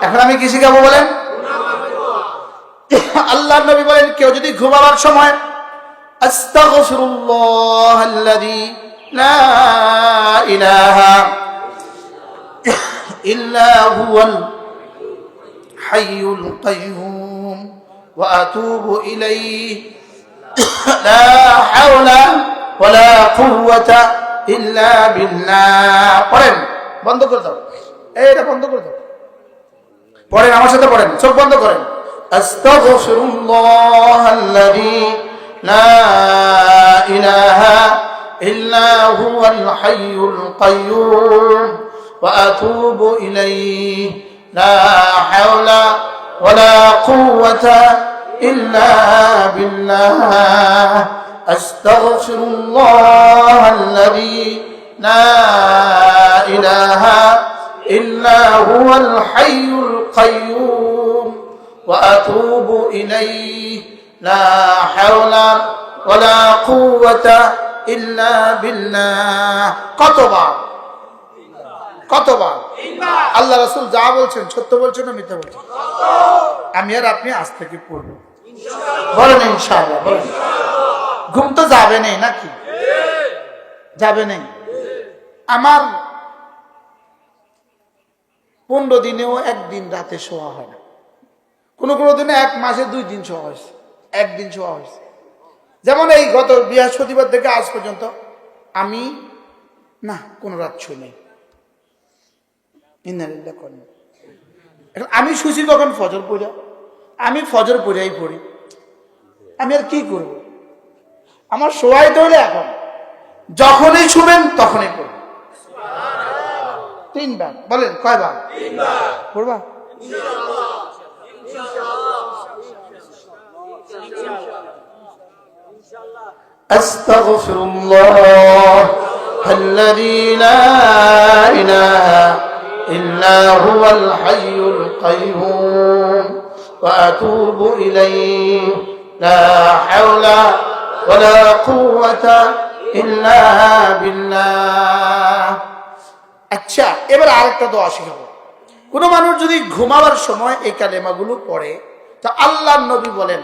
এখন আমি কি শিখাবো বলেন? আল্লাহর নবী বলেন, কেউ যদি ঘুমাবার সময় আস্তাগফিরুল্লাহাল্লাযী লা ইলাহা ইল্লা হুয়াল হাইয়ুল কাইয়্যুম ওয়া আতুবু ইলাইহি লা হাওলা ওয়ালা কুওয়াতা ইল্লা বিল্লাহ। পড়েন, বন্ধ করে দাও, এটা বন্ধ করে দাও, পড়েন আমার সাথে, পড়েন, চোখ বন্ধ করেন। আস্তাগফিরুল্লাহাল্লাযী লা ইলাহা ইল্লা হুয়াল হাইয়ুল কাইয়্যুম ওয়া আতুবু ইলাইহি লা হাওলা ওয়ালা কুওয়াতা ইল্লা বিল্লাহ। আস্তাগফিরুল্লাহাল্লাযী লা ইলাহা ইল্লা হুয়াল হাইয়ুল কাইয়্যুম ওয়া আতুবু ইলাইহি লা হাওলা ওয়ালা কুওয়াতা ইল্লা বিল্লাহ। কতবার? কতবার? আল্লাহ রাসূল যা বলছেন সত্য বলছেন না মিথ্যা বলছেন? আমি আর আপনি আজ থেকে পড়ব বলেন ইনশাআল্লাহ। বলেন, ঘুম তো যাবে না নাকি? যাবে না। আমার 15 দিনেও একদিন রাতে শোয়া হয় না, কোনো কোনো দিনে 1 মাসে 2 দিন শোয়া হয়েছে, একদিন শোয়া হয়েছে। যেমন এই গত বৃহস্পতিবার থেকে আজ পর্যন্ত আমি না কোন রাত শুই নাই। এখন আমি শুছি কখন? ফজর পড়া। আমি ফজর পড়াই পড়ি, আমি আর কি করব? আমার শোয়াই তো হলে এখন যখনই শুবেন তখনই পড়ব। 3 বার। বলেন কয়বার? 3 বার পড়বা? আস্তাগফিরুল্লাহাল্লাযী লা ইলাহা ইল্লা হুয়াল হাইয়ুল কাইয়্যুম ওয়া আতুবু ইলাইহি লা হাওলা ওয়ালা কুওয়াতা ইল্লা বিল্লাহ। আচ্ছা, এবার আরেকটা দোয়া শিখাবো। কোন মানুষ যদি ঘুমাবার সময় এই কালেমাগুলো পড়ে, তো আল্লাহর নবী বলেন,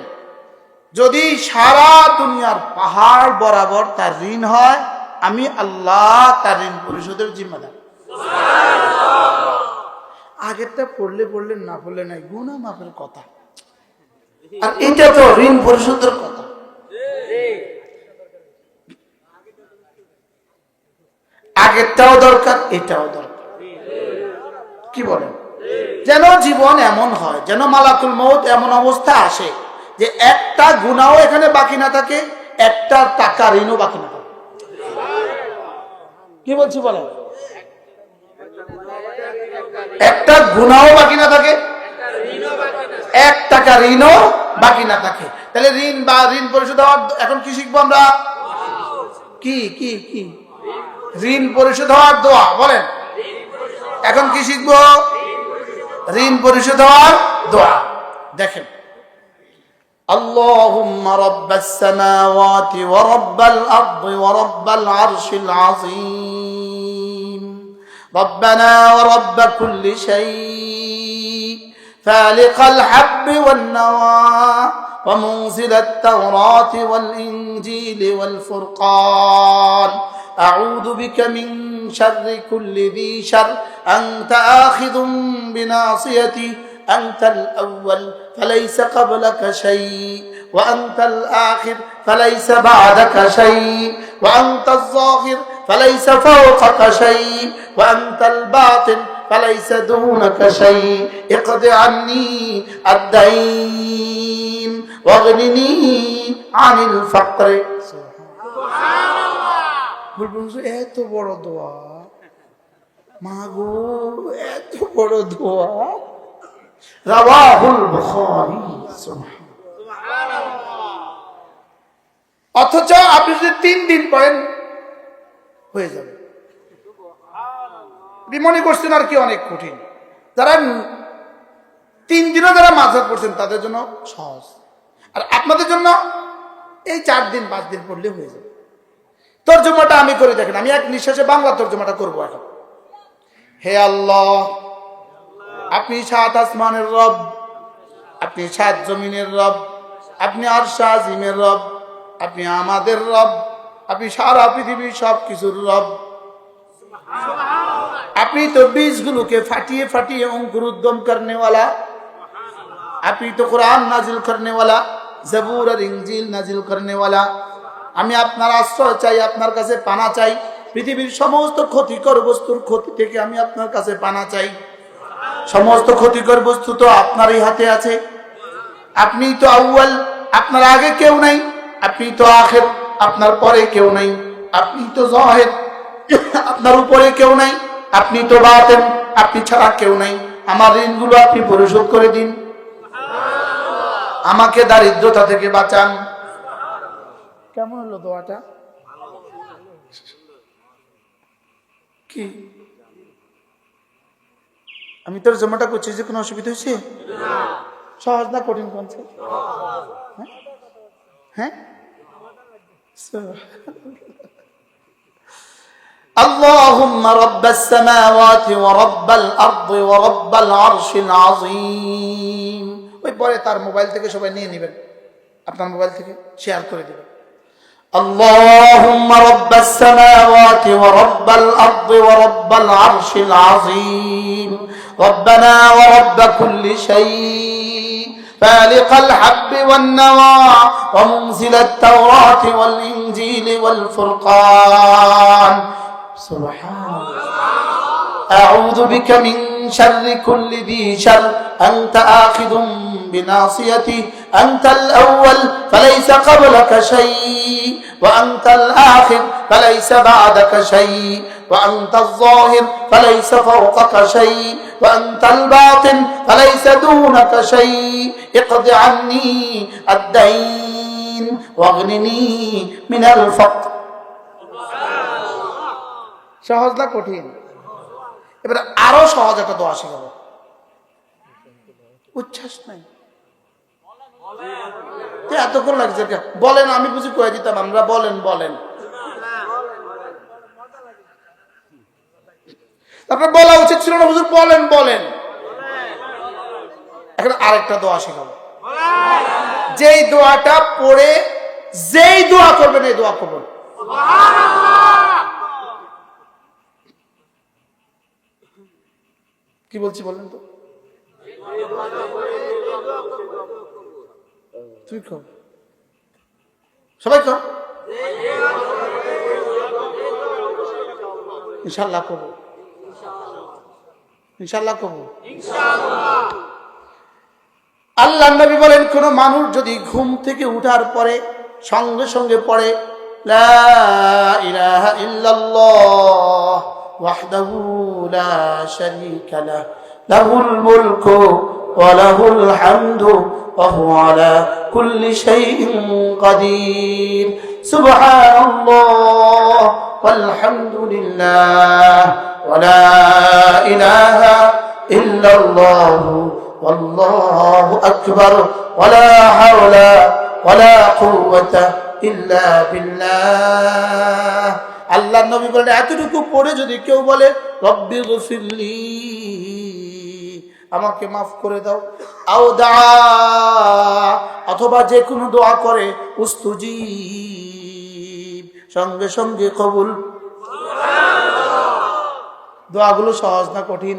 যদি সারা দুনিয়ার পাহাড় বরাবর তার ঋণ হয়, আমি আল্লাহ তার ঋণ পরিশোধের জিম্মাদার। আগেরটা পড়লে পড়লেন, না পড়লে নাই, গুনাহ মাফের কথা, আর এটা তো ঋণ পরিশোধের কথা। আগেরটাও দরকার, এটাও দরকার। কি বলেন? যেন জীবন এমন হয়, যেন মালাকুল মউত এমন অবস্থা আসে যে একটা গুনাহও এখানে বাকি না থাকে, একটা টাকা ঋণও বাকি না থাকে। কি বলছি বলেন? একটা গুনাহও বাকি না থাকে, 1 টাকা ঋণও বাকি না থাকে। তাহলে ঋণ বা ঋণ পরিশোধ হওয়ার এখন কি শিখবো আমরা? কি কি কি? ঋণ পরিশোধ হওয়ার দোয়া। বলেন, এখন কি শিখবো? ঋণ পরিশোধ হওয়ার দোয়া। দেখেন, اللهم رب السماوات ورب الأرض ورب العرش العظيم ربنا ورب كل شيء فالق الحب والنوى ومنزل التوراة والإنجيل والفرقان أعوذ بك من شر كل ذي شر أنت آخذ بناصيتي أنت الأول فليس قبلك شيء وأنت الآخر فليس بعدك شيء وأنت الظاهر فليس فوقك شيء وأنت الباطن فليس دونك شيء اقض عني الدين واغنني عن الفقر। এত বড় দোয়া, মাগো এত বড় দোয়া। রাওয়াহুল বুখারী। অথচ আপনি যদি 3 দিন পড়েন হয়ে যাবে। মনে করছেন আর কি অনেক কঠিন? যারা 3 দিনও যারা মাঝহাব পড়ছেন তাদের জন্য সহজ, আর আপনাদের জন্য এই 4 দিন 5 দিন পড়লে হয়ে যাবে। তর্জমাটা আমি করে দেখেন, আমি এক নিঃশ্বাসে বাংলা তর্জমাটা করবো এখন। হে আল্লাহ, আপনি 7 আসমানের রব, আপনি 7 জমিনের রব, আপনি আরশ আজিমের রব, আপনি আমাদের রব, আপনি সারা পৃথিবীর সব কিছুর রব। আপনি তো বীজগুলোকে ফাটিয়ে ফাটিয়ে অঙ্কুরোদ্গম করনেওয়ালা, আপনি তো কোরআন নাজিল করনেওয়ালা, জবুর আর ইনজিল নাজিল করনেওয়ালা। আমি আপনার আশ্রয় চাই, আপনার কাছে পানা চাই। পৃথিবীর সমস্ত ক্ষতিকর বস্তুর ক্ষতি থেকে আমি আপনার কাছে পানা চাই। সমস্ত ক্ষতিকর বস্তু তো আপনারই হাতে আছে। আপনি তো আউয়াল, আপনার আগে কেউ নাই। আপনি তো আখির, আপনার পরে কেউ নাই। আপনি তো জাহির, আপনার উপরে কেউ নাই। আপনি তো বাতিন, আপনি ছাড়া কেউ নাই। আমার ঋণগুলো আপনি পরিশোধ করে দিন, আমাকে দারিদ্রতা থেকে বাঁচান। কেমন হলো দোয়াটা? কি আমি তোর জমাটা করছি, যে কোনো অসুবিধা হয়েছে? সহজ না কঠিন কোনছে? হ্যাঁ, اللهم رب السماوات ورب الأرض ورب العرش العظيم। ওই পরে তার মোবাইল থেকে সবাই নিয়ে নেবেন, আপনার মোবাইল থেকে শেয়ার করে দিবেন। اللهم رب السماوات ورب الأرض ورب العرش العظيم ربنا ورب كل شيء فالق الحب والنوى ومنزل التوراة والإنجيل والفرقان سبحان الله أعوذ بك من شر كل ذي شر أنت آخذ بناصيتي أنت الأول فليس قبلك شيء وأنت الآخر فليس بعدك شيء وأنت الظاهر فليس فوقك شيء وأنت الباطن فليس دونك شيء اقض عني الدين واغنني من الفقر। সহজ না কঠিন? এবারে আরো সহজ একটা দোয়া শিখাবো। উচ্ছ্বাস নাই, এতক্ষণ লাগছে, বলেন আমি বুঝি কয়ে দিতাম। আমরা বলেন বলেন, আপনার বলা উচিত ছিল না হুজুর, বলেন বলেন। এখন আরেকটা দোয়া শেখাবো, যেই দোয়াটা পড়ে যেই দোয়া করবেন এই দোয়া করবেন। কি বলছি বলেন তো? তুই কর, সবাই কর, ইনশাআল্লাহ করবো, ইনশাআল্লাহ করবো। আল্লাহ নবী বলেন, কোন মানুষ যদি ঘুম থেকে উঠার পরে সঙ্গে সঙ্গে পড়ে লা ইলাহা ইল্লাল্লাহ ওয়াহদাহু লা শারীকা লাহু লাহুল মুলকু ওয়া লাহুল হামদু ওয়া হুয়া আলা কুল্লি শাইইন কাদির সুবহানাল্লাহ ওয়াল হামদুলিল্লাহ ওয়া লা ইলাহা ইল্লাল্লাহ ওয়াল্লাহু আকবার ওয়া লা হাওলা ওয়া লা কুওয়াতা ইল্লা বিল্লাহ। আল্লাহ নবী বলেন, এতটুকু পড়ে যদি কেউ বলে রব্বি গফিরলি, আমাকে মাফ করে দাও, আও দা, অথবা যে কোনো দোয়া করে উস্তুজিব, সঙ্গে সঙ্গে কবুল। দোয়াগুলো সহজ না কঠিন?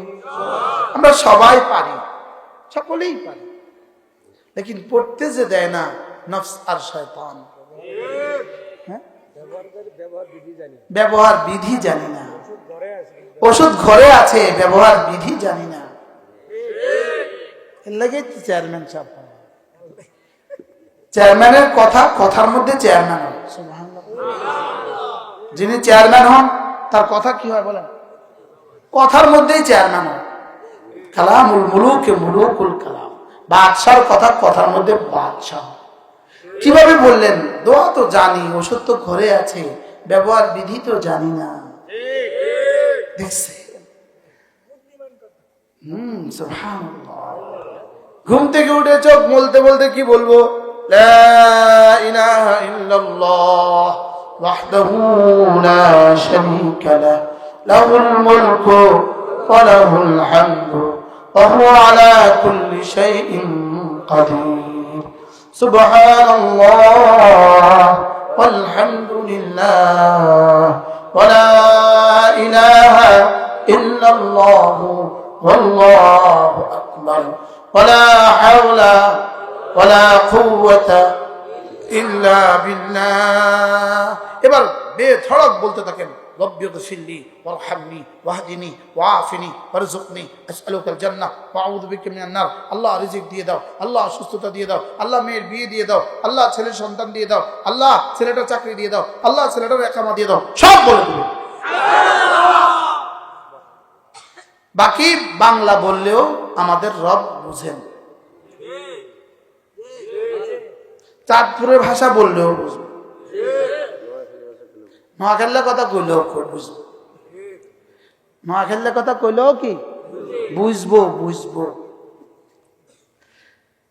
আমরা সবাই পারি, সকলেই পারি, লেকিন পড়তে যে দেয় না নফস আর শয়তান। ব্যবহার বিধি জানি না, ওষুধ ঘরে আছে, ব্যবহার বিধি জানি না। এর লাগে চেয়ারম্যান সাহেব, চেয়ারম্যানের কথা কথার মধ্যে চেয়ারম্যান হয়। যিনি চেয়ারম্যান হন তার কথা কি হয় বলেন? কথার মধ্যেই চেয়ারম্যান হয়। কালামুল মুলুকে মুলুকুল কালাম, বাদশার কথা কথার মধ্যে বাদশাহ। কিভাবে বললেন? দোয়া তো জানি, ওষুধ তো ঘরে আছে, ব্যবহার বিধি তো জানি না। দেখছে সুবহানাল্লাহ। ঘুম থেকে উঠে চোখ বলতে বলতে কি বলবো? লা ইলাহা ইল্লাল্লাহ ওয়াহদাহু লা শারীকা লাহু লাহুল মুলকু ওয়া লাহুল হামদু وهو على كل شيء قدير سبحان الله والحمد لله ولا إله إلا الله والله أكبر ولا حول ولا قوة إلا بالله এবার বেধড়ক বলতে থাকেন রব্বি গফিরলি ওয়ারহামনি ওয়াহদিনি ওয়াআফিনি ওয়ারযুকনি আসআলুকাল জান্নাহ ওয়া আউযু বিকা মিনান নার। আল্লাহ রিজিক দিয়ে দাও, আল্লাহ সুস্থতা দিয়ে দাও, আল্লাহ মেয়ের বিয়ে দিয়ে দাও, আল্লাহ ছেলের সন্তান দিয়ে দাও, আল্লাহ ছেলেটার চাকরি দিয়ে দাও, আল্লাহ ছেলেটার একামা দিয়ে দাও, সব বলে দিবে। বাকি বাংলা বললেও আমাদের রব বুঝেন, চাঁদপুরের ভাষা বললেও বুঝবে, নোয়াখালীর কথা কইলেও বুঝবো, নোয়াখালীর কথা কইলেও কি বুঝবো বুঝবো।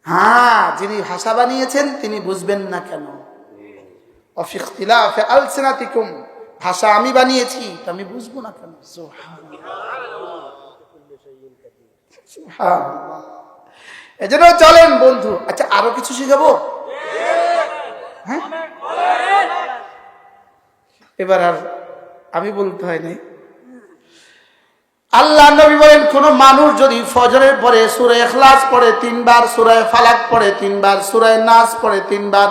হ্যাঁ, যিনি ভাষা বানিয়েছেন তিনি বুঝবেন না কেন? অফি ইখতিলাফি আলসিনাতিকুম, ভাষা আমি বানিয়েছি তো আমি বুঝবো না কেন? সুবহানাল্লাহ। এজন্য চলেন বন্ধু, আচ্ছা আরো কিছু শিখাবো? হ্যাঁ, এবার আর আমি বলতে হয় নাই। আল্লাহ নবী বলেন, কোন মানুষ যদি ফজরের পরে সূরা ইখলাস পড়ে 3 বার, সূরা ফালাক পড়ে 3 বার, সূরা নাস পড়ে 3 বার,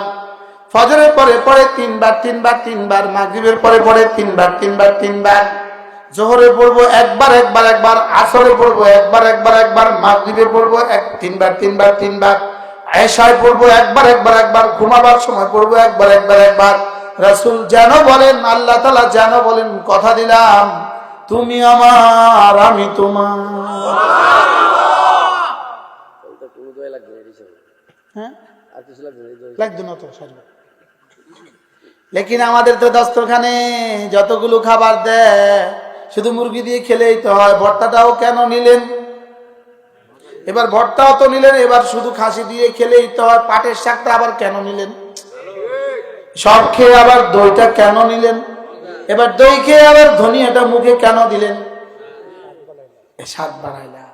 ফজরের পরে পড়ে 3 বার 3 বার 3 বার, মাগরিবের পরে পড়ে 3 বার 3 বার 3 বার, জোহরে পড়বো একবার একবার একবার, আসরে পড়বো একবার একবার একবার, মাগরিবে পড়বো 3 বার 3 বার 3 বার, এশায় পড়বো একবার একবার একবার, ঘুমাবার সময় পড়বো একবার একবার একবার। রাসূল যেন বলেন, আল্লাহ তাআলা যেন বলেন, কথা দিলাম তুমি আমার আমি তোমার। লেকিন আমাদের তো দস্তরখানে যতগুলো খাবার দেয় শুধু মুরগি দিয়ে খেলেই তো হয়। ভর্তাটাও কেন নিলেন? এবার ভর্তাও তো নিলেন, এবার শুধু খাসি দিয়ে খেলেই তো হয়। পাটের শাকটা আবার কেন নিলেন? সব খেয়ে আবার দইটা কেন নিলেন? এবার দই খেয়ে আবার ধনিয়াটা মুখে কেন দিলেন? স্বাদ বাড়াইলা।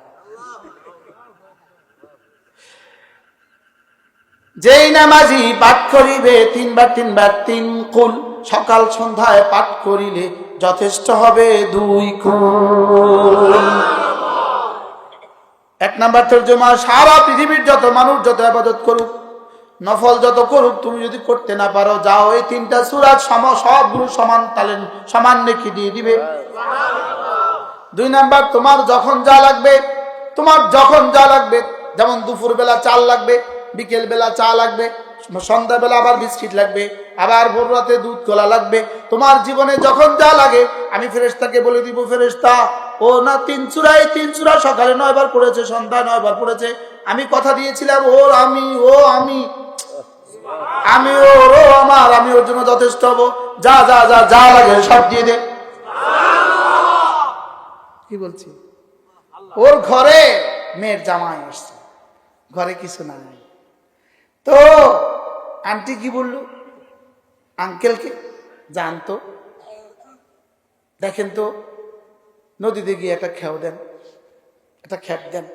যেই নামাজি পাঠ করিবে 3 বার 3 বার 3 কুল, সকাল সন্ধ্যায় পাঠ করিলে যথেষ্ট হবে 2 কুল। 1 নাম্বার তরজমা, সারা পৃথিবীর যত মানুষ যত ইবাদত করুক, নফল যত করুক, তুমি যদি করতে না পারো, যাও এই 3টা সূরা সবগুলো সমান তালেন সমান নেকি দিয়ে দিবে। 2 নাম্বার, তোমার যখন যা লাগবে, যেমন দুপুর বেলা চাল লাগবে, বিকেল বেলা চা লাগবে, সন্ধ্যা বেলা আবার বিস্কিট লাগবে, আবার ভোর রাতে দুধ কলা লাগবে, তোমার জীবনে যখন যা লাগে আমি ফেরেশতাকে বলে দিব, ফেরেশতা ও না 3 সূরা সকালে 9 বার পড়েছে, সন্ধ্যায় 9 বার পড়েছে, আমি কথা দিয়েছিলাম আমি ওর জন্য যথেষ্ট হবো, যা যা যা যা লাগে সব দিয়ে দে। কি বলছি? ওর ঘরে মেয়ের জামাই আসছে, ঘরে কিছু নাই, তো আন্টি কি বললো আঙ্কেলকে, জানতো দেখেন তো নদীতে গিয়ে একটা খেও দেন, একটা খেপ দেন,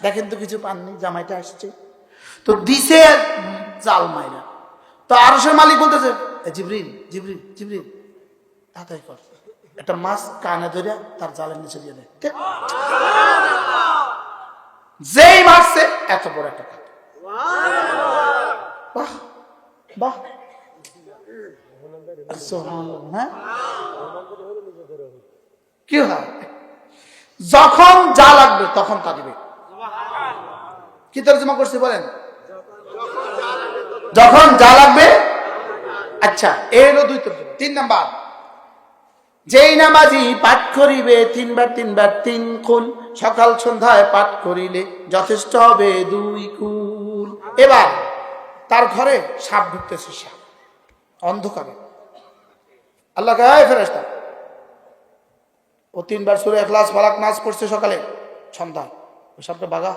দেখেন তো কিছু পাননি, জামাইটা আসছে। তো দিছে জাল মাইরা। তো আরশের মালিক বলতেছে, জিবরিল জিবরিল জিবরিল তাড়াতাড়ি কর, একটা মাছ কানে ধরে তার জালের নিচে দিয়ে দেয়। যেই মারছে এত বড় একটা কাপ। বাহ বাহ, হ্যাঁ কি হয়? যখন যা লাগবে তখন তা দিবে। কি তরজমা করছি বলেন? যখন যা লাগবে। আচ্ছা, এই হলো 2 তরজমা। 3 নাম্বার, যেই নামাজি পাঠ করিবে 3 বার 3 বার 3 কুল, সকাল সন্ধ্যায় পাঠ করিলে যথেষ্ট হবে 2 কুল। এবার তার ঘরে সাপ ঢুকতেছে, সাপ অন্ধকারে। আল্লাহ কয়, ফেরেশতা ও 3 বার সূরা ইখলাস ফালাক নাস পড়ছে সকালে সন্ধ্যায়, ওই সাপটা বাগা।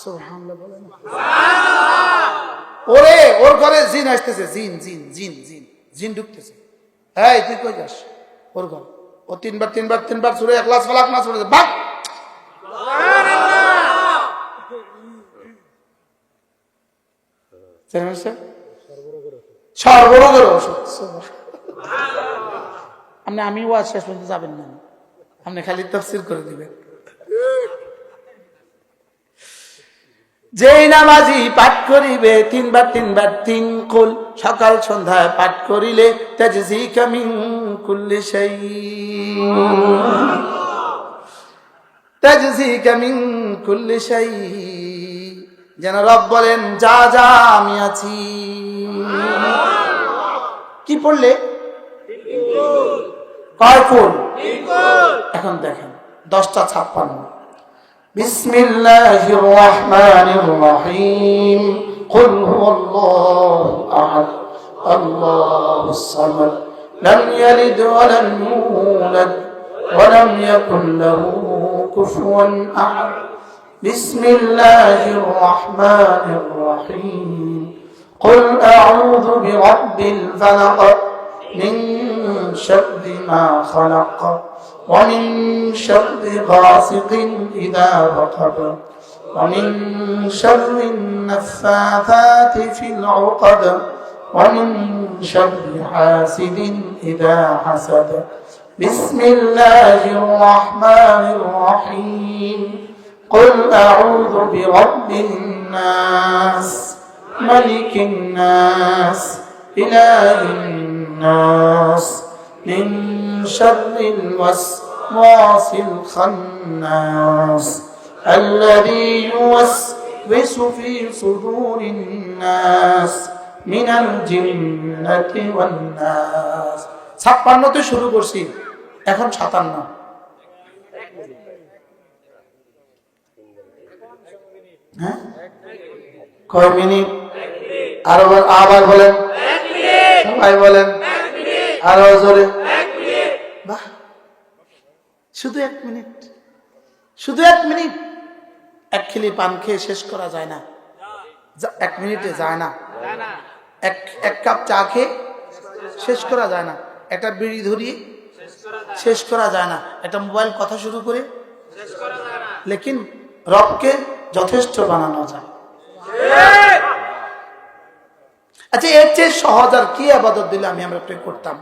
সুবহানাল্লাহ বলেন। ওরে ওর ঘরে জিন আসতেছে, জিন জিন জিন জিন জিন ঢুকতেছে। এই তুই কই যাস? ওর ঘর। ও 3 বার 3 বার 3 বার সূরা ইখলাস ফালাক নাস পড়ছে, বাক সর্বরোগের ওষুধ। আমি ওয়াজ শেষ পর্যন্ত যাবেন না, আপনি খালি তাফসীর করে দিবেন। যেই নামাজি পাঠ করিবে 3 বার 3 বার 3 কুল, সকাল সন্ধ্যায় পাঠ করিলে তাজজিকা মিন কুল্লি শাই, তাজজিকা মিন কুল্লি শাই, যেন রব বলেন যা যা আমি আছি। কি পড়লে? কয় কুল? এখন দেখেন 10:56। বিসমিল্লাহির রহমানির রহিম। কুল হুয়াল্লাহু আহাদ আল্লাহুস সামাদ লাম ইয়ালিদ ওয়া লাম ইউলাদ ওয়া লাম ইয়াকুল লাহু কুফুয়ান আহাদ। বিসমিল্লাহির রহমানির রহিম। কুল আউযু বিরাব্বিল ফালাক মিন শাররি মা খালাক ومن شر غاسق إذا وقب ومن شر النفاثات في العقد ومن شر حاسد إذا حسد بسم الله الرحمن الرحيم قل أعوذ برب الناس ملك الناس إله الناس من شر الوسواس الخناس الذي يوسوس في صدور الناس من الجنة والناس। 56তে শুরু করছি, এখন 57। হ্যাঁ, কয় মিনিট? আবার বলেন, সবাই বলেন আরো জোরে। বাহ, শুধু 1 মিনিট, শুধু 1 মিনিট। 1 খিলি পান খেয়ে শেষ করা যায় না, 1 মিনিটে যায় না। এক কাপ চা খেয়ে শেষ করা যায় না, একটা বিড়ি ধরিয়ে শেষ করা যায় না, একটা মোবাইল কথা শুরু করে লেকিন রবকে যথেষ্ট বানানো যায়। আচ্ছা, এর চেয়ে সহজ আর কি ইবাদত দিলে আমরা করতাম?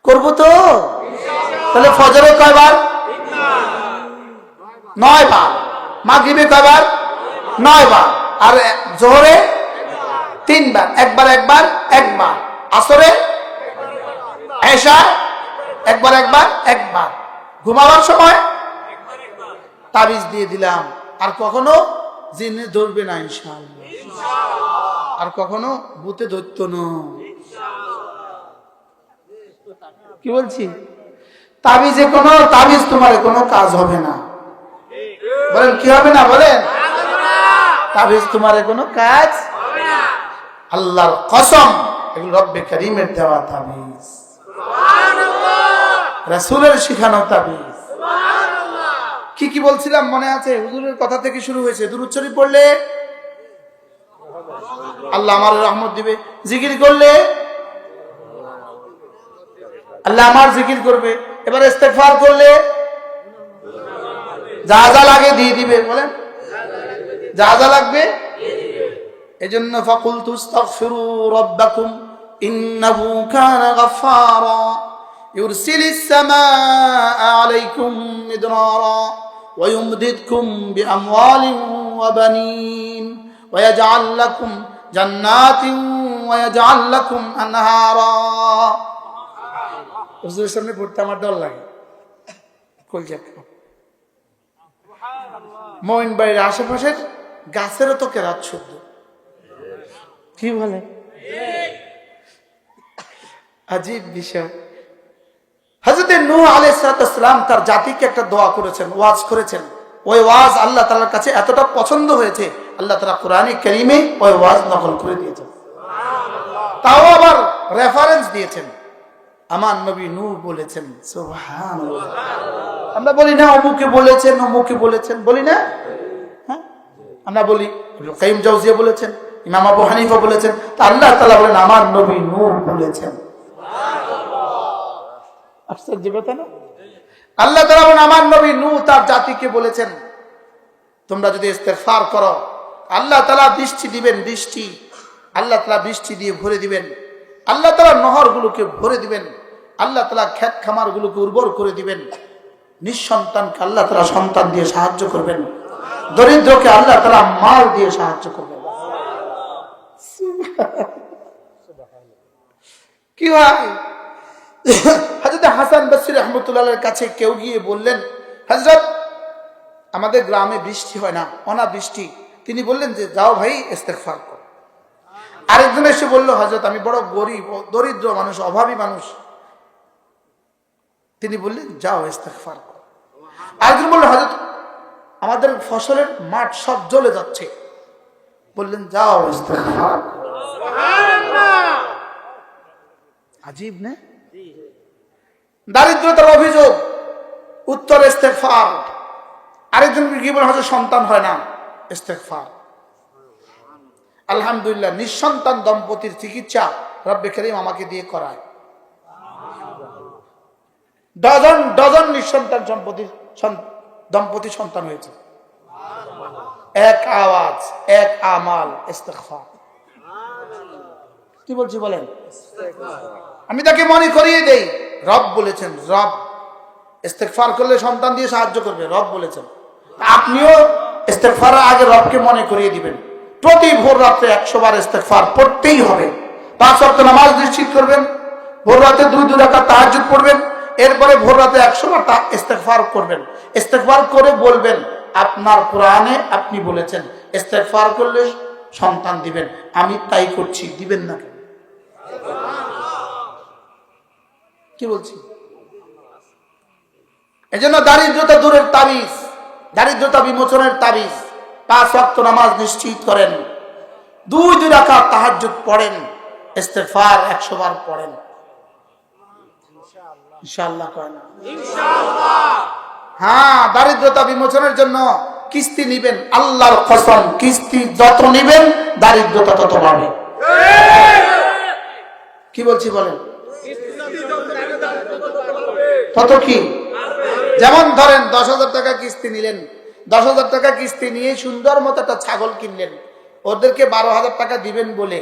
করবো তো? তাহলে ফজরে কয়বার? 9 বার। মাগরিবে কয়বার? 9 বার। আর জোহরে 3 বার, একবার একবার একবার। আসরে এশা একবার একবার একবার। ঘুমাবার সময় তাবিজ দিয়ে দিলাম, আর কখনো জিনে ধরবে না ইনশাআল্লাহ, আর কখনো ভূতে ধরত না। কি বলছি? তাবিজে কোনো তাবিজ তোমার কোনো কাজ হবে না। বলেন কি হবে না? বলেন, তাবিজ তোমার কোনো কাজ হবে না। আল্লাহর কসম, এগুলো রব্বে কারীমের দেওয়া তাবিজ, সুবহানাল্লাহ, রাসূলের শিখানো তাবিজ। সুবহানাল্লাহ। কি বলছিলাম মনে আছে? হুজুরের কথা থেকে শুরু হয়েছে। দুরূদ শরীফ পড়লে আল্লাহ আমার রহমত দিবে, জিকির করলে আল্লাহ আমার জিকির করবে। এবার ইস্তেগফার করলে যা যা লাগে দিয়ে দিবে। বলেন, যা যা লাগবে দিয়ে দিবে। এজন্য ফাকুলতু আস্তাগফিরু রাব্বাকুম ইন্নাহু কানা গাফফারা ইউরসিলিস সামাআ আলাইকুম মিদরারা ওয়া ইউমদিদকুম বিআমওয়ালিন ওয়া বানিন ওয়া ইয়াজআল লাকুম জান্নাতিন ওয়া ইয়াজআল লাকুম আনহারা। হুজুরের সামনে পড়তে আমার ডর লাগে। মইন বাইরে আশেপাশের গাছেরও তো কেরাত শুদ্ধ। কি বলে? আজীব বিষয়। হযরত নূহ আলাইহিস সালাম তার জাতিকে একটা দোয়া করেছেন, ওয়াজ করেছেন। ওই ওয়াজ আল্লাহ তাআলার কাছে এতটা পছন্দ হয়েছে, আল্লাহ তাআলা কোরআনে কারীমে ওই ওয়াজ নকল করে দিয়েছেন। তাও আবার রেফারেন্স দিয়েছেন, আমার নবী নূহ বলেছেন। সুবহানাল্লাহ। আমরা বলি না অমুকে বলেছেন, অমুকে বলেছেন, বলি না? হ্যাঁ, আমরা বলি ইবনে কাইয়িম জাওজিয়া বলেছেন, ইমাম আবু হানিফা বলেছেন, তা আল্লাহ তাআলা বলেন আমার নবী নূহ বলেছেন। সুবহানাল্লাহ। আশ্চর্য কথা না? আল্লাহ তাআলা বলেন আমার নবী নূহ তার জাতিকে বলেছেন, তোমরা যদি ইস্তেগফার করো আল্লাহ তাআলা বৃষ্টি দিবেন, বৃষ্টি আল্লাহ তাআলা বৃষ্টি দিয়ে ভরে দিবেন, আল্লাহ তাআলা নহরগুলোকে ভরে দিবেন, আল্লাহ তাআলা ক্ষেত খামারগুলোকে উর্বর করে দিবেন, নিঃসন্তানকে আল্লাহ তাআলা সন্তান দিয়ে সাহায্য করবেন, দরিদ্রকে আল্লাহ তাআলা মাল দিয়ে সাহায্য করবেন। কি ভাই, হযরত হাসান বসরি রাহমাতুল্লাহর কাছে কেউ গিয়ে বললেন, হযরত আমাদের গ্রামে বৃষ্টি হয় না, অনাবৃষ্টি। তিনি বললেন যে যাও ভাই ইস্তেগফার করো। আরেকজন এসে বলল, হযরত আমি বড় গরিব, দরিদ্র মানুষ, অভাবী মানুষ। তিনি বললেন যাও ইস্তেগফার করো। আরেকজন বলল, হযরত আমাদের ফসলের মাঠ সব জ্বলে যাচ্ছে। বললেন যাও ইস্তেগফার করো। সুবহানাল্লাহ, আজীব না? দারিদ্রতার অভিযোগ, উত্তর ইস্তেগফার। আরেকজন কি বলে, হযরত সন্তান হয় না, ইস্তেগফার। আলহামদুলিল্লাহ, নিঃসন্তান দম্পতির চিকিৎসা রব্বে করিম আমাকে দিয়ে করায়। ডজন ডজন নিঃসন্তান দম্পতি সন্তান হয়েছে। এক আওয়াজ, এক আমাল, ইস্তেগফার। কি বলছি বলেন? আমি তাকে মনে করিয়ে দেই, রব বলেছেন, রব ইস্তেগফার করলে সন্তান দিয়ে সাহায্য করবে, রব বলেছেন। আপনিও ইস্তেগফারের আগে রবকে মনে করিয়ে দিবেন। প্রতি ভোর রাতে 100 বার ইস্তেগফার পড়তেই হবে। 5 ওয়াক্ত নামাজ নিশ্চিত করবেন, ভোর রাতে 2 রাকাত তাহাজ্জুদ পড়বেন, এরপরে ভোর রাতে 100 বার ইস্তেগফার করবেন। ইস্তেগফার করে বলবেন, আপনার কোরআনে আপনি বলেছেন ইস্তেগফার করলে সন্তান দিবেন, আমি তাই করছি, দিবেন না কেন? কি বলছি? এজন্য দারিদ্রতা দূরের তাবিজ, দারিদ্রতা বিমোচনের তাবিজ, 5 ওয়াক্ত নামাজ নিশ্চিত করেন, 2 রাকাত তাহাজ্জুদ পড়েন, ইস্তেগফার 100 বার পড়েন। ইনশাআল্লাহ কয় না? ইনশাআল্লাহ। হ্যাঁ, দারিদ্রতা বিমোচনের জন্য কিস্তি নিবেন, আল্লাহর কসম, কিস্তি যত নিবেন দারিদ্রতা তত বাড়বে। কি বলছি বলেন? তত কি? যেমন ধরেন 10,000 টাকা কিস্তি নিলেন, 10,000 টাকা কিস্তি নিয়ে সুন্দর মতো একটা ছাগল কিনলেন, ওদেরকে 12,000 টাকা দিবেন বলে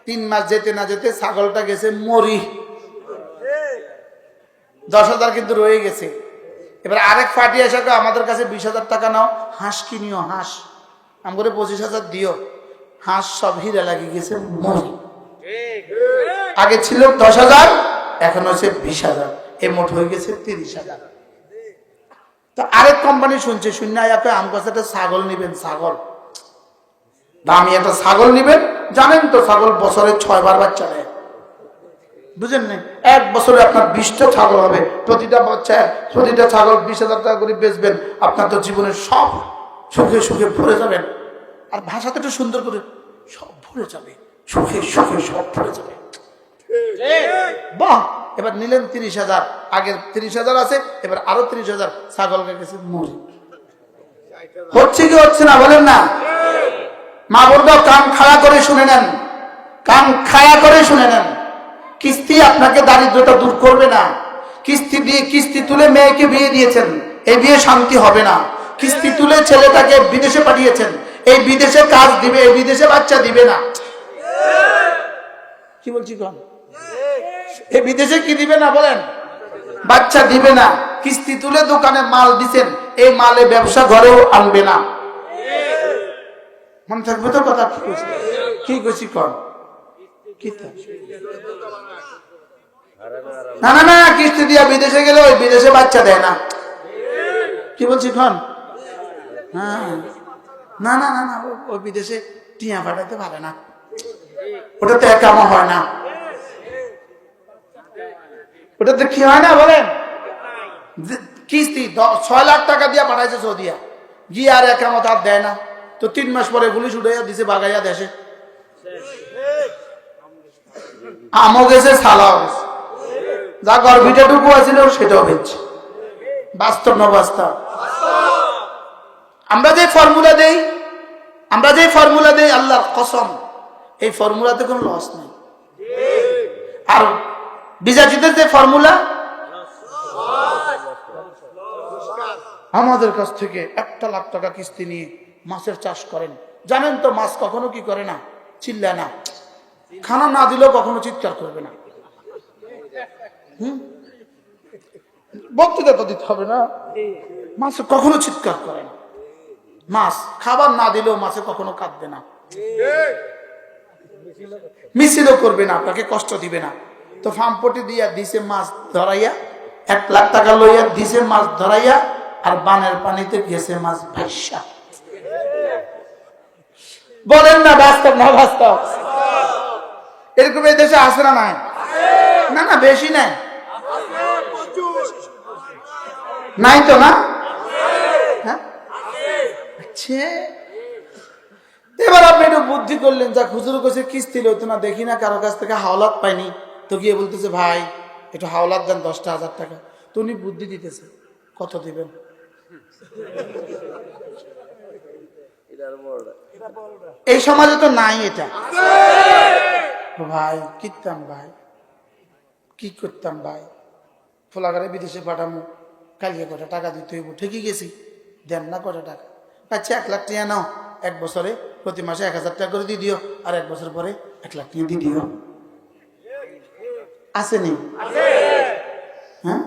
3 মাস যেতে না যেতে ছাগলটা গেছে মরি, 10,000 কিন্তু রয়ে গেছে। এবার আরেক পার্টি এসে আমাদের কাছে 20,000 টাকা নাও, হাঁস কিনিও, হাঁস আমাকে 25,000 দিও, হাঁস সব হিরে লাগিয়ে গেছে মরি। আগে ছিল 10,000, এখন হচ্ছে 20,000, এ মোট হয়ে গেছে 30,000। তো আরেক কোম্পানি শুনছে, শূন্য আমার কাছে একটা ছাগল নিবেন, ছাগল দামি একটা ছাগল নিবেন। জানেন তো ছাগল বছরে 6 বার বাচ্চা নেয়, বুঝেন না? 1 বছরে আপনার 20টা ছাগল হবে, প্রতিটা বাচ্চা, প্রতিটা ছাগল 20,000 টাকা করে বেচবেন, আপনার তো জীবনের সব সুখে সুখে ভরে যাবেন। আর ভাষাতে একটু সুন্দর করে, সব ভরে যাবে, সুখে সুখে সব ভরে যাবে। বাহ, এবার নিলেন 30,000, আগের 30,000 আছে, এবার আরো 30,000 ছাগলকে গেছে মরি। হচ্ছে কি হচ্ছে না বলেন না? মা বলবো, কান খাড়া করে শুনে নেন, কান খাড়া করে শুনে নেন। কিস্তি আপনাকে দারিদ্রতা দূর করবে না। কিস্তি তুলে মেয়েকে বিয়ে দিয়েছেন, এই বিয়ে শান্তি হবে না। কিস্তি তুলে ছেলেটাকে বিদেশে পাঠিয়েছেন, এই বিদেশে কাজ দিবে, এই বিদেশে বাচ্চা দিবে না। কি বলছি কোন? এই বিদেশে কি দিবে না বলেন? বাচ্চা দিবে না। কিস্তি তুলে দোকানে মাল দিছেন, এই মালে ব্যবসা ঘরেও আনবে না। মনে থাকবে তো কথা? কি কইছি কোন? না না না, কিস্তি দিয়া বিদেশে গেলে ওই বিদেশে বাচ্চা দেয় না। কি বলছি কোন? হ্যাঁ, না না না না, ওই বিদেশে টিয়া পাঠাতে পারে না, ওটাতে একামা হয় না, ওটাতে কি হয় না বলেন? কিস্তি 6 লাখ টাকা দিয়া পাঠাইছে সৌদিয়া, গিয়ে আর একামত আর দেয় না। তো 3 মাস পরে পুলিশ উঠাইয়া দিছে, বাগাইয়া দেশে। আমও গেছে, সালাও গেছে, যা গর্ভিটাটুকু আছিল সেটাও বেঁচে। বাস্তব না বাস্তব? আমরা যে ফর্মুলা দেই, আল্লাহর কসম, এই ফর্মুলাতে কোনো লস নেই। আর বিজাতিদের যে ফর্মুলা, আমাদের কাছ থেকে 1 লাখ টাকা কিস্তি নিয়ে মাছের চাষ করেন, জানেন তো মাছ কখনো কি করে না, চিল্লায় না, খানা না দিলেও কখনো চিৎকার করবে না। বক্তৃতা তো দিতে হবে না, মাছ কখনো চিৎকার করে না। মাছ খাবার না দিলেও মাছে কখনো কাঁদবে না, মিছিলও করবে না, আপনাকে কষ্ট দিবে না। তো ফার্মপটি দিয়া দিছে মাছ ধরাইয়া, 1 লাখ টাকা লইয়া দিছে মাছ ধরাইয়া, আর বানের পানিতে গেছে মাছ ভাইসা। বলেন না বাস্তব না বাস্তব? এরকম এই দেশে আছে না নাই? না না, বেশি নাই, নাই তো না? হ্যাঁ, আচ্ছা। এবার আপনি একটু বুদ্ধি করলেন, যা হুজুর কাছে কিস্তি লইতো না, দেখি না কারো কাছ থেকে হাওলাত পাইনি, তো গিয়ে বলতেছে ভাই একটু হাওলাত দেন 10,000 টাকা। তো উনি বুদ্ধি দিতেছে, কত দিবেন? এই সমাজে তো নাই এটা। ভাই কিতাম ভাই, কি করতাম ভাই, ফোলাগারে বিদেশে পাঠামো, কালকে কটা টাকা দিতে হইব, ঠিকই গেছি, দেন না কটা টাকা? আচ্ছা 1 লাখ টাকা নাও, 1 বছরে প্রতি মাসে 1,000 টাকা করে দিয়ে দিও, আর 1 বছর পরে 1 লাখ টাকা দিয়ে দিও। আসেনি? হ্যাঁ,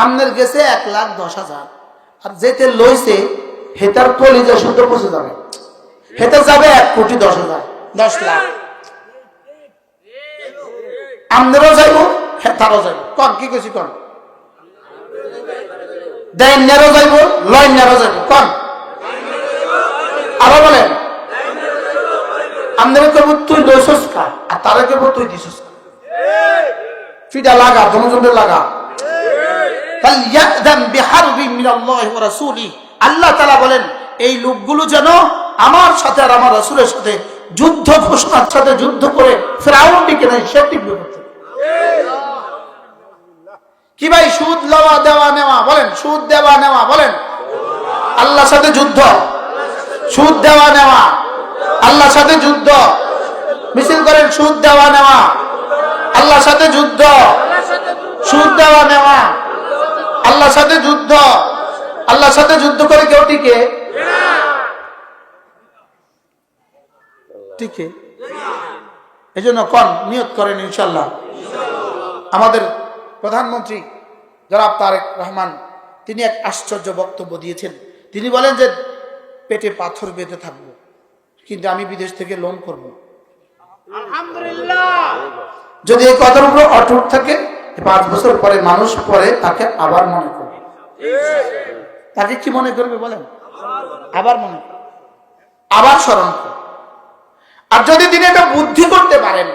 আমনের গেছে 1,10,000, আর যেতে লইছে হেতার কলিজা শুদ্ধ পৌঁছে যাবে, হেতে যাবে 1,10,000, 10 লাখ। আমনেরও যাইব, হেতারও যাইব। কন কি কইছি কন? দেননেরও যাইব, লইনেরও যাইব। কন আরো বলেন। আমনেরও কইব তুই লইছস কা, আর তারে কইব তুই দিছস কা। ফিডা লাগা, দমজন্ডে লাগা। ফালইয়াযাম বিহারবিন মিনাল্লাহি ওয়া রাসূলিহি, আল্লাহ তাআলা বলেন এই লোকগুলো যেন আমার সাথে আর আমার রাসূলের সাথে যুদ্ধ ঘোষণার সাথে যুদ্ধ করে ফিরাউনকে নাই সে টিকবে করতে। কি ভাই, সুদ লওয়া দেওয়া নেওয়া, বলেন সুদ দেওয়া নেওয়া, বলেন আল্লাহর সাথে যুদ্ধ, সুদ দেওয়া নেওয়া, আল্লাহর সাথে যুদ্ধ। মিছিল করেন, সুদ দেওয়া নেওয়া, আল্লাহর সাথে যুদ্ধ, সুদ দেওয়া নেওয়া, আল্লাহর সাথে যুদ্ধ। আল্লাহর সাথে যুদ্ধ করে কেউ টিকে? টিকে? এই জন্য কন, নিয়ত করেন ইনশাল্লাহ। আমাদের প্রধানমন্ত্রী জনাব তারেক রহমান, তিনি এক আশ্চর্য বক্তব্য দিয়েছেন। তিনি বলেন যে পেটে পাথর বেঁধে থাকবো, কিন্তু আমি বিদেশ থেকে লোন করব। আলহামদুলিল্লাহ। যদি এই কথার উপর অটুট থাকে, 5 বছর পরে মানুষ পরে তাকে আবার মনে করবে। তাকে কি মনে করবে বলেন? আবার মনে করবে, আবার স্মরণ করবে। আর যদি তিনি এটা বুদ্ধি করতে পারেন,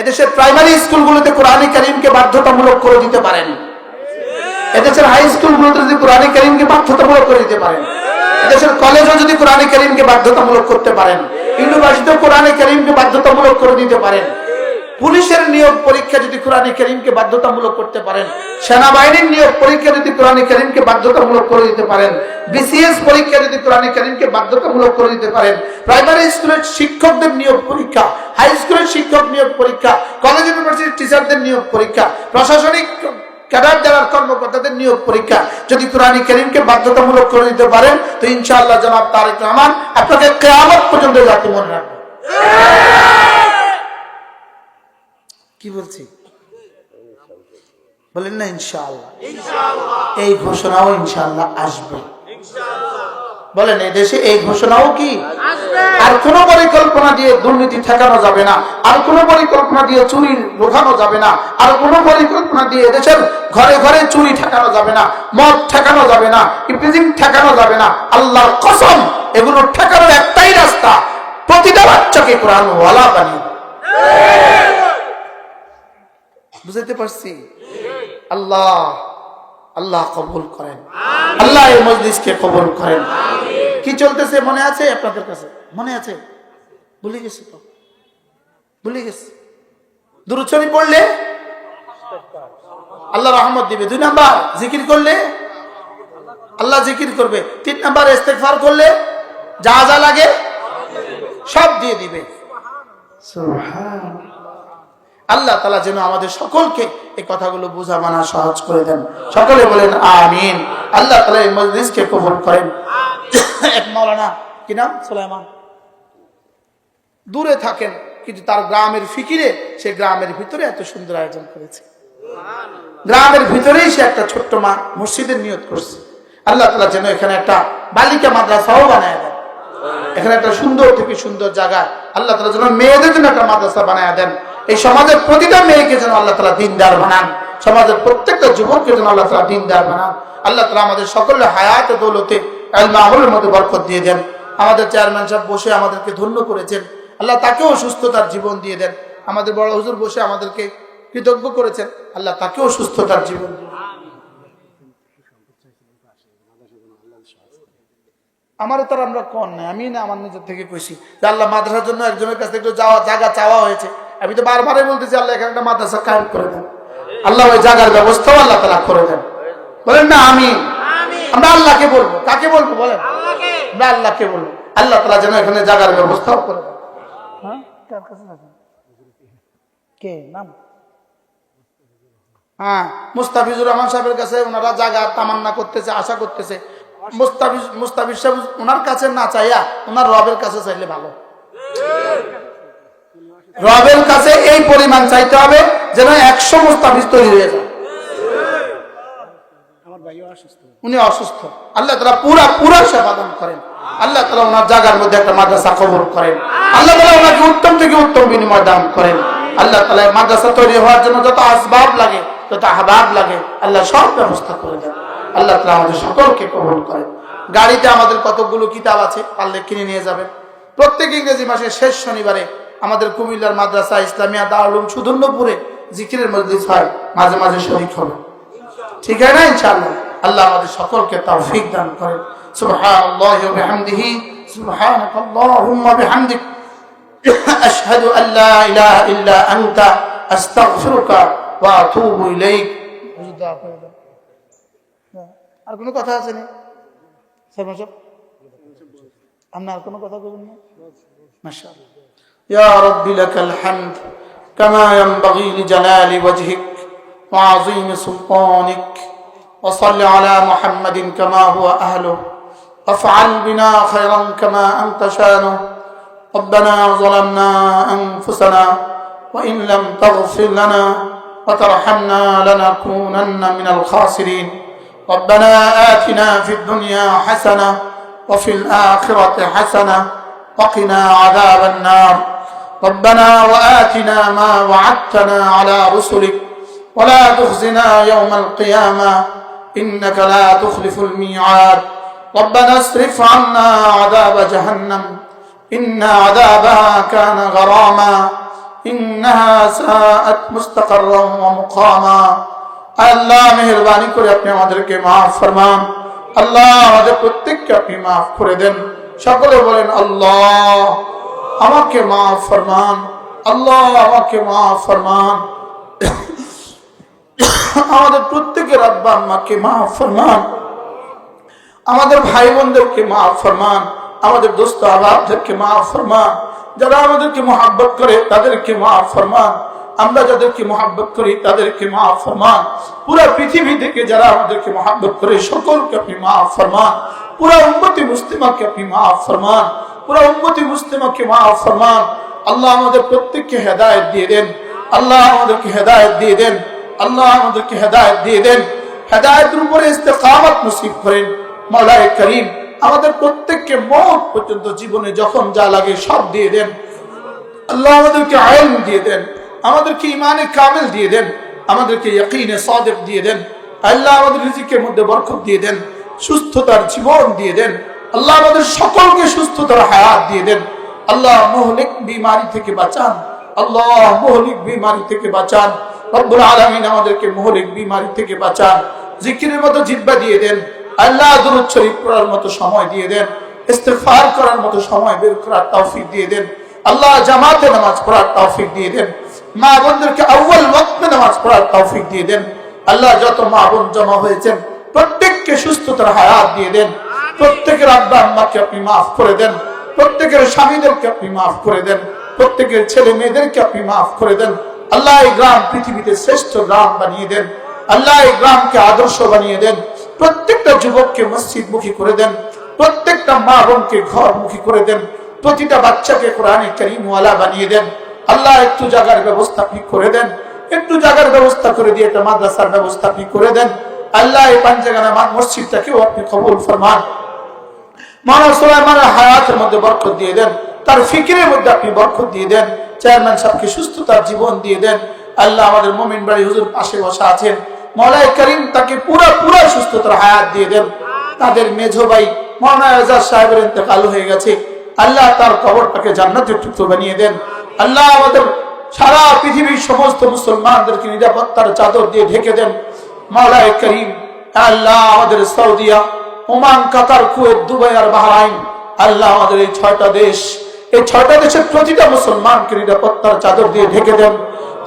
এদেশের প্রাইমারি স্কুলগুলোতে কোরআনে কারীমকে বাধ্যতামূলক করে দিতে পারেন, এদেশের হাই স্কুলগুলোতে যদি কোরআনে কারীমকে বাধ্যতামূলক করে দিতে পারেন, এদেশের কলেজও যদি কোরআনে কারীমকে বাধ্যতামূলক করতে পারেন, ইউনিভার্সিটিও কোরআনে কারীমকে বাধ্যতামূলক করে দিতে পারেন, পুলিশের নিয়োগ পরীক্ষা যদি কোরআনে কারীমকে বাধ্যতামূলক করতে পারেন, সেনাবাহিনীর নিয়োগ পরীক্ষা যদি কোরআনে কারীমকে বাধ্যতামূলক করে দিতে পারেন, বিসিএস পরীক্ষা যদি কোরআনে কারীমকে বাধ্যতামূলক করে দিতে পারেন, প্রাইমারি স্কুলের শিক্ষকদের নিয়োগ পরীক্ষা, হাই স্কুলের শিক্ষক নিয়োগ পরীক্ষা, কলেজ ইউনিভার্সিটির টিচারদের নিয়োগ পরীক্ষা, প্রশাসনিক ক্যাডার যারা কর্মকর্তাদের নিয়োগ পরীক্ষা যদি কোরআনে কারীমকে বাধ্যতামূলক করে দিতে পারেন, তো ইনশাআল্লাহ জনাব তারেক রহমান আপনাকে কিয়ামত পর্যন্ত জাতি মনে রাখবে। কি বলছি বলেন না? ইনশাআল্লাহ। এই ঘোষণাও ইনশাআল্লাহ আসবে। বলেন এই দেশে এই ঘোষণাও কি আসবে? আর কোন পরিকল্পনা দিয়ে দুর্নীতি ঠেকানো যাবে না, আর কোন পরিকল্পনা দিয়ে চুরি রোখানো যাবে না, আর কোন পরিকল্পনা দিয়ে দেশের ঘরে ঘরে চুরি ঠেকানো যাবে না, মদ ঠেকানো যাবে না, ইপজিং ঠেকানো যাবে না। আল্লাহর কসম, এগুলো ঠেকানোর একটাই রাস্তা, প্রতিটা বাচ্চাকে কোরআন ওয়ালা বানিয়ে। বুঝতে পারছি? আল্লাহ আল্লাহ কবুল করেন, আল্লাহ এই মজলিসকে কবুল করেন। কি চলতেছে মনে আছে আপনাদের কাছে? মনে আছে? ভুলে গেছি তো, ভুলে গেছি। দুরূদ শরীফ পড়লে আল্লাহ রহমত দিবে। 2 নাম্বার, জিকির করলে আল্লাহ জিকির করবে। 3 নাম্বার, ইস্তেগফার করলে যা যা লাগে সব দিয়ে দিবে। সুবহানাল্লাহ। আল্লাহ তাআলা যেন আমাদের সকলকে এই কথাগুলো বোঝা মানা সহজ করে দেন। সকলে বলেন আমিন। আল্লাহ তাআলা এই মজলিসকে কবুল করেন। এক মাওলানা, কি নাম? সুলাইমান দূরে থাকেন, কিন্তু তার গ্রামের ফিকিরে সে গ্রামের ভিতরে এত সুন্দর আয়োজন করেছে। গ্রামের ভিতরেই সে একটা ছোট্ট মসজিদের নিয়ত করছে। আল্লাহ তাআলা যেন এখানে একটা বালিকা মাদ্রাসাও বানায় দেন, এখানে একটা সুন্দর থেকে সুন্দর জায়গা আল্লাহ তাআলা যেন মেয়েদের জন্য একটা মাদ্রাসা বানায় দেন। এই সমাজের প্রতিটা মেয়েকে যেন আল্লাহ তাআলা দিনদার বানান, সমাজের প্রত্যেকটা যুবককে যেন আল্লাহ তাআলা দিনদার বানান। আল্লাহ তাআলা আমাদের সকলের হায়াতে দৌলতে ইলমে আমলের মধ্যে বরকত দিয়ে দেন। আমাদের চেয়ারম্যান সাহেব বসে আমাদেরকে ধন্য করেছেন, আল্লাহ তাকেও সুস্থতার জীবন দিয়ে দেন। আমাদের বড় হুজুর বসে আমাদেরকে কৃতজ্ঞ করেছেন, আল্লাহ তাকেও সুস্থতার জীবন দিয়ে দেন। আমারও তার আমরা কন নাই, আমি না আমার নিজের থেকে কইছি যে আল্লাহ মাদ্রাসার জন্য একজনের কাছে একটু জায়গা চাওয়া হয়েছে। আমি তো বারবারই বলতেছি আল্লাহ এখানে একটা মাদ্রাসা কায়েম করে দেন, আল্লাহ ওই জায়গার ব্যবস্থাও আল্লাহ তাআলা করে দেন। বলেন না আমিন। আমরা আল্লাহকে বলবো, কাকে বলবো বলেন? আমরা আল্লাহকে বলবো, আল্লাহ তাআলা যেন এখানে জায়গার ব্যবস্থাও করে দেন। হ্যাঁ, কার কাছে যাবেন? কে নাম? হ্যাঁ, মুস্তাফিজুর রহমান সাহেবের কাছে ওনারা জায়গা তামান্না করতেছে, আশা করতেছে। মুস্তাফিজ সাহেব ওনার কাছে না চাইয়া ওনার রবের কাছে চাইলে ভালো। রবের কাছে এই পরিমাণ চাইতে হবে যেন 100 মুস্তাফিজ তৈরি হয়ে যায়। উনি অসুস্থ, আল্লাহ তাআলা পুরা সেবা দান করেন। আল্লাহ তাআলা ওনার জায়গার মধ্যে একটা মাদ্রাসা কবুল করেন। আল্লাহ তাআলা ওনাকে উত্তম থেকে উত্তম বিনিময় দান করেন। আল্লাহ তাআলা মাদ্রাসা তৈরি হওয়ার জন্য যত আসবাব লাগে, যত আহবাব লাগে, আল্লাহ সব ব্যবস্থা করে দেন। আল্লাহ তাআলা আমাদের সকলকে কবুল করেন। গাড়িতে আমাদের কতগুলো কিতাব আছে, পারলে কিনে নিয়ে যাবেন। প্রত্যেক ইংরেজি মাসের শেষ শনিবারে আমাদের কুমিল্লার মাদ্রাসা ইসলামিয়া দারুল উলুম সুধন্যপুরে জিকিরের মজলিস হয়, মাঝে মাঝে শরীক হবে, ঠিক আছে না? ইনশাআল্লাহ আল্লাহ আমাদের সকলকে তৌফিক দান করেন। সুবহানাল্লাহি ওয়া বিহামদিহি, সুবহানাকাল্লাহুম্মা বিহামদিক, আশহাদু আল লা ইলাহা ইল্লা আনতা, আস্তাগফিরুকা ওয়া আতুবু ইলাইক। আর কোনো কথা আছে না? আপনার কোনো কথা বলুন না? মাশাআল্লাহ। ইয়া রাব্বি লাকাল হামদ কামা ইয়ানবাগি লিজালালি ওয়াজহিক ওয়া আযীমি সুলতানিক ওয়া সাল্লি আলা মুহাম্মাদিন কামা হুয়া আহলুহু ওয়াফআল বিনা খায়রান কামা আনতা শানুহু। ربنا ظلمنا أنفسنا وإن لم تغفر لنا وترحمنا لنكونن من الخاسرين. ربنا آتنا في الدنيا حسنة وفي الآخرة حسنة وقنا عذاب النار. ربنا وآتنا ما وعدتنا على رسلك ولا تخزنا يوم القيامة إنك لا تخلف الميعاد. ربنا اصرف عنا عذاب جهنم إن عذابها كان غراما إنها ساءت مستقرا ومقاما. আল্লাহ মেহেরবানি করে আপনি আমাদেরকে মাফ ফরমান। আল্লাহ আমাদের প্রত্যেককে আপনি মাফ করে দেন। সকলে বলেন আল্লাহ আমাকে মাফ ফরমান, আল্লাহ আমাকে মাফ ফরমান। আমাদের প্রত্যেকের আব্বা আম্মাকে মাফ ফরমান, আমাদের ভাই বোনদেরকে মাফ ফরমান, আমাদের দোস্ত আহবাবদেরকে মাফ ফরমান। যারা আমাদেরকে মুহাব্বত করে তাদেরকে মাফ ফরমান, আমরা যাদেরকে মুহাব্বত করি তাদেরকে মাফ ফরমান। পুরা পৃথিবী থেকে যারা আমাদেরকে মুহাব্বত করে সকলকে আপনি মাফ ফরমান। পুরা উম্মতি মুসলিমাকে আপনি মাফ ফরমান, পুরা উম্মতি মুসলিমাকে মাফ ফরমান। আল্লাহ আমাদের প্রত্যেককে হেদায়েত দিয়ে দেন, আল্লাহ আমাদেরকে হেদায়েত দিয়ে দেন, আল্লাহ আমাদেরকে হেদায়েত দিয়ে দেন। হেদায়েতের উপরে ইস্তেকামত নসিব করেন। মাওলায়ে করিম আমাদের প্রত্যেককে মওত পর্যন্ত জীবনে যখন যা লাগে সব দিয়ে দেন। আল্লাহ আমাদেরকে ইলম দিয়ে দেন, আমাদেরকে ঈমানে কামিল দিয়ে দেন, আমাদেরকে ইয়াকিনে সাদিক দিয়ে দেন। আল্লাহ আমাদের রিজিকের মধ্যে বরকত দিয়ে দেন, সুস্থতার জীবন দিয়ে দেন। আল্লাহ আমাদের সকলকে সুস্থতার হায়াত দিয়ে দেন। আল্লাহ মুহলিক বিমারি থেকে বাঁচান, আল্লাহ মুহলিক বিমারি থেকে বাঁচান। রব্বুল আলামিন আমাদেরকে মুহলিক বিমারি থেকে বাঁচান। জিকিরের মতো জিহ্বা দিয়ে দেন। আল্লাহ দুরূদ শরীফ পড়ার মতো সময় দিয়ে দেন, ইস্তিগফার করার মতো সময় বের করার তৌফিক দিয়ে দেন। আল্লাহ জামাতে নামাজ পড়ার তৌফিক দিয়ে দেন। মা বোনদেরকে আউয়াল ওয়াক্তে নামাজ পড়ার তৌফিক দিয়ে দেন। আল্লাহ যত মা বোন জমা হয়েছেন প্রত্যেককে সুস্থতার হায়াত দিয়ে দেন। প্রত্যেকের আব্বা আম্মাকে আপনি মাফ করে দেন, প্রত্যেকের স্বামীদেরকে আপনি মাফ করে দেন, প্রত্যেকের ছেলে মেয়েদেরকে আপনি মাফ করে দেন। আল্লাহ এই গ্রাম পৃথিবীতে শ্রেষ্ঠ গ্রাম বানিয়ে দেন। আল্লাহ এই গ্রামকে আদর্শ বানিয়ে দেন। প্রত্যেকটা যুবককে মসজিদমুখী করে দেন, প্রত্যেকটা মা বোনকে ঘরমুখী করে দেন। প্রতিটা বাচ্চাকে কোরআনে কারীম ওয়ালা বানিয়ে দেন আল্লাহ। একটু জায়গার ব্যবস্থা আপনি করে দেন, একটু জায়গার ব্যবস্থা করে দিয়ে একটা মাদ্রাসার ব্যবস্থা আপনি করে দেন আল্লাহ। এই পাঞ্জাগানা মসজিদটাকেও আপনি কবুল ফরমান। মাওলানা সুলাইমানের হায়াতের মধ্যে বরকত দিয়ে দেন, তার ফিকিরের মধ্যে আপনি বরকত দিয়ে দেন। চেয়ারম্যান সাহেবকে সুস্থতার জীবন দিয়ে দেন আল্লাহ। আমাদের মুমিন বাড়ি হুজুর পাশে বসা আছেন, মাওলানা কারীম তাকে পুরা সুস্থতার হায়াত দিয়ে দেন। তাদের মেঝো ভাই মাওলানা এজাজ সাহেবের ইন্তেকাল হয়ে গেছে আল্লাহ, তার কবরটাকে জান্নাতের টুকরো বানিয়ে দেন আল্লাহ। আমাদের সারা পৃথিবীর সমস্ত মুসলমানদেরকে নিরাপত্তার চাদর দিয়ে ঢেকে দেন মাওলানা কারীম আল্লাহ। আমাদের সৌদিয়া, ওমান, কাতার, কুয়েত, দুবাই আর বাহরাইন আল্লাহ, আমাদের এই 6টা দেশ, এই 6টা দেশের প্রতিটা মুসলমানকে নিরাপত্তার চাদর দিয়ে ঢেকে দেন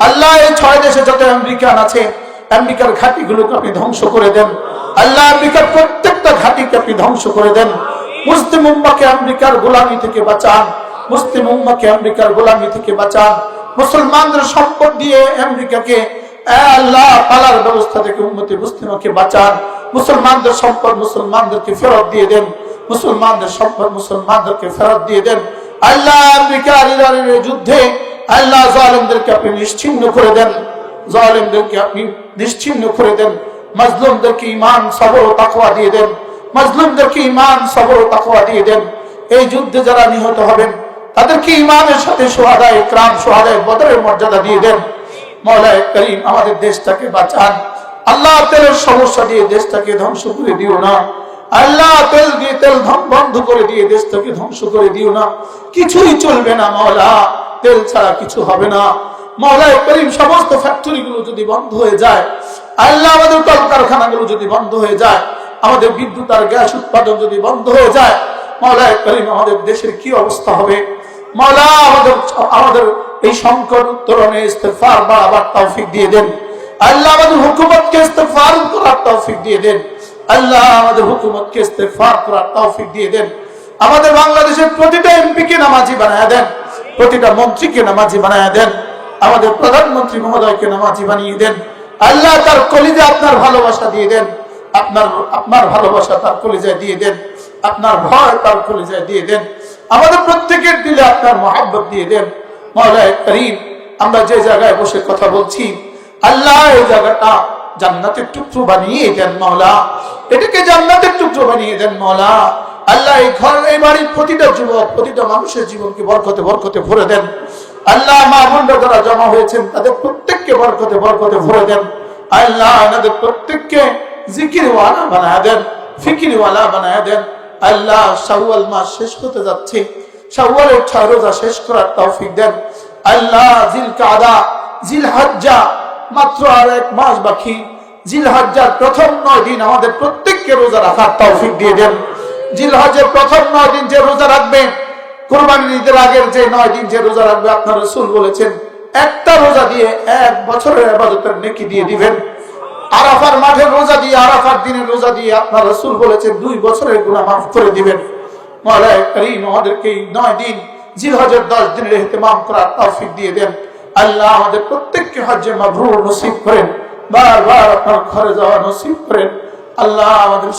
আল্লাহ। এই 6 দেশে যত আমেরিকান আছে, আমেরিকার ঘাঁটিগুলোকে আপনি ধ্বংস করে দেন আল্লাহ। আমেরিকার প্রত্যেকটা ঘাঁটিকে আপনি ধ্বংস করে দেন। মুসলিম উম্মাহকে আমেরিকার গোলামি থেকে বাঁচান, মুসলিম উম্মাহকে আমেরিকার গোলামি থেকে বাঁচান। মুসলমানদের সম্পদ দিয়ে আমেরিকাকে আল্লাহ পালার ব্যবস্থা থেকে উম্মতে মুসলিমাকে বাঁচান। মুসলমানদের সম্পদ মুসলমানদেরকে ফেরত দিয়ে দেন, মুসলমানদের সম্পদ মুসলমানদেরকে ফেরত দিয়ে দেন আল্লাহ। আমেরিকার ইরানের যুদ্ধে আল্লাহ জালেমদেরকে আপনি নিশ্চিহ্ন করে দেন, জালেমদেরকে আপনি নিশ্চিহ্ন করে দেন। মাজলুমদেরকে ঈমান, সবর ও তাকওয়া দিয়ে দেন, মাজলুমদেরকে ঈমান, সবর ও তাকওয়া দিয়ে দেন। এই যুদ্ধে যারা নিহত হবেন তাদেরকে ঈমানের সাথে শুহাদায়ে ইকরাম, শুহাদায়ে বদরের মর্যাদা দিয়ে দেন মাওলানা কারীম। আমাদের দেশটাকে বাঁচান আল্লাহ। তেলের সমস্যা দিয়ে দেশটাকে ধ্বংস করে দিও না আল্লাহ। তেল দিয়ে তেল বন্ধ করে দিয়ে দেশটাকে ধ্বংস করে দিও না। কিছুই চলবে না মাওলা, তেল ছাড়া কিছু হবে না মাওলানা কারীম। সমস্ত ফ্যাক্টরিগুলো যদি বন্ধ হয়ে যায় আল্লাহ, আমাদের কলকারখানাগুলো যদি বন্ধ হয়ে যায়, আমাদের বিদ্যুৎ আর গ্যাস উৎপাদন যদি বন্ধ হয়ে যায় মাওলানা কারীম, আমাদের দেশের কি অবস্থা হবে মাওলা। আমাদের এই সংকট উত্তরণে ইস্তেগফার বাড়াবার তৌফিক দিয়ে দেন আল্লাহ। আমাদের হুকুমতকে ইস্তেগফার করার তৌফিক দিয়ে দেন আল্লাহ। আমাদের হুকুমতকে ইস্তেগফার করার তৌফিক দিয়ে দেন। আমাদের বাংলাদেশের প্রতিটা এমপিকে নামাজি বানায়া দেন, প্রতিটা মন্ত্রীকে নামাজি বানায়া দেন। আমাদের প্রধানমন্ত্রী মহোদয়কে নামাজি বানিয়ে দেন আল্লাহ। তার কলিজে আপনার ভালোবাসা দিয়ে দেন, আপনার ভালোবাসা তার কলিজায় দিয়ে দেন, আপনার ভয় তার কলিজায় দিয়ে দেন। আমাদের প্রত্যেকের দিলে আপনার মহব্বত দিয়ে দেন মাওলানা কারীম। আমরা যে জায়গায় বসে কথা বলছি আল্লাহ, এই জায়গাটা জান্নাতের টুকরো বানিয়ে দেন মাওলা, এটাকে জান্নাতের টুকরো বানিয়ে দেন মাওলা আল্লাহ। এই ঘর, এই বাড়ির প্রতিটা যুবক, প্রতিটা মানুষের জীবনকে বরকতে বরকতে ভরে দেন আল্লাহ। মা বোনরা যারা জমা হয়েছেন তাদের প্রত্যেককে বরকতে বরকতে ভরে দেন আল্লাহ। আমাদের প্রত্যেককে জিকিরওয়ালা বানায় দেন, ফিকিরওয়ালা বানায় দেন আল্লাহ। শাওয়াল মাস শেষ হতে যাচ্ছে, শাওয়ালের 6 রোজা শেষ করার তৌফিক দেন আল্লাহ। জিলকাদা, জিলহজ্জা মাত্র আর 1 মাস বাকি। জিলহজ্জার প্রথম 9 দিন আমাদের প্রত্যেককে রোজা রাখার তৌফিক দিয়ে দেন। জিলহজ্জের প্রথম 9 দিন যে রোজা রাখবেন, কুরবানির ঈদের আগের যে 9 দিন যে রোজা রাখবে, আপনার রাসূল বলেছেন একটা রোজা দিয়ে 1 বছরের ইবাদতের নেকি দিয়ে দিবেন। আরাফার মাঠের রোজা দিয়ে, আরাফার দিনের রোজা দিয়ে আপনার রাসূল বলেছেন 2 বছরের গুনাহ মাফ করে দিবেন মাওলানা কারীম। আমাদেরকে 9 দিন জিলহজের 10 দিনের ইহতিমাম করার তৌফিক দিয়ে দেন আল্লাহ। আমাদের প্রত্যেককে হজ্জে মাবরুর নসিব করেন, বারবার আপনার ঘরে যাওয়া নসিব করেন আল্লাহ। আমাদের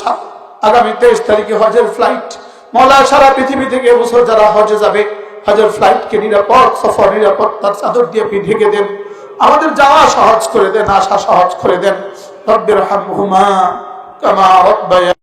আগামী 23 তারিখে হজের ফ্লাইট মাওলা। সারা পৃথিবী থেকে এবছর যারা হজে যাবে, হজের ফ্লাইটকে নিরাপদ সফর, নিরাপত্তার চাদর দিয়ে আপনি ঢেকে দেন। আমাদের যাওয়া সহজ করে দেন, আসা সহজ করে দেন। রব্বিরহামহুমা কামা রাব্বায়ানি